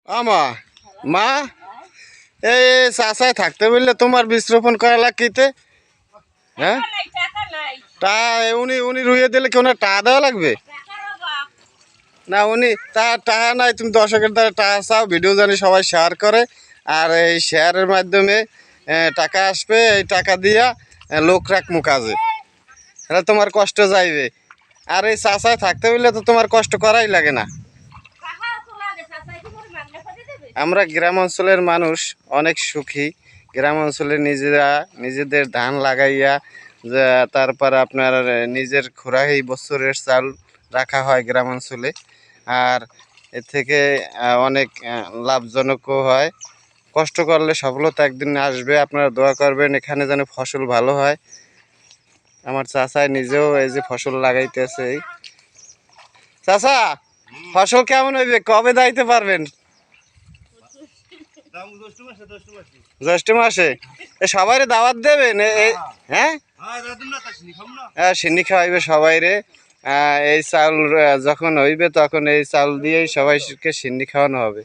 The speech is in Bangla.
আমা মা এই চাষায় থাকতে বললে তোমার বীজ রোপণ করা লাগতে হ্যাঁ তা উনি উনি রুইয়ে দিলে কি ওনার টাকা দেওয়া লাগবে না উনি টাকা নাই তুমি দর্শকের দ্বারা টাকা চাও ভিডিও জানি সবাই শেয়ার করে আর এই শেয়ারের মাধ্যমে টাকা আসবে এই টাকা দিয়া লোক রাখমু কাজে তাহলে তোমার কষ্ট যাইবে আর এই চাষায় থাকতে বললে তো তোমার কষ্ট করাই লাগে না আমরা গ্রাম অঞ্চলের মানুষ অনেক সুখী গ্রাম অঞ্চলে নিজেরা নিজেদের ধান লাগাইয়া তারপর আপনার নিজের খোরাকি বছরের চাল রাখা হয় গ্রাম অঞ্চলে আর এর থেকে অনেক লাভজনকও হয় কষ্ট করলে সফলতা একদিন আসবে আপনারা দোয়া করবেন এখানে যেন ফসল ভালো হয় আমার চাচাই নিজেও এই যে ফসল লাগাইতেছে চাচা ফসল কেমন হইবে কবে দাইতে পারবেন জ্যৈষ্ঠ মাসে সবাই দাওয়াত দেবেন হ্যাঁ হ্যাঁ সিন্নি খাওয়াইবে সবাই রে এই চাউল যখন হইবে তখন এই চাউল দিয়েই সবাইকে সিন্নি খাওয়ানো হবে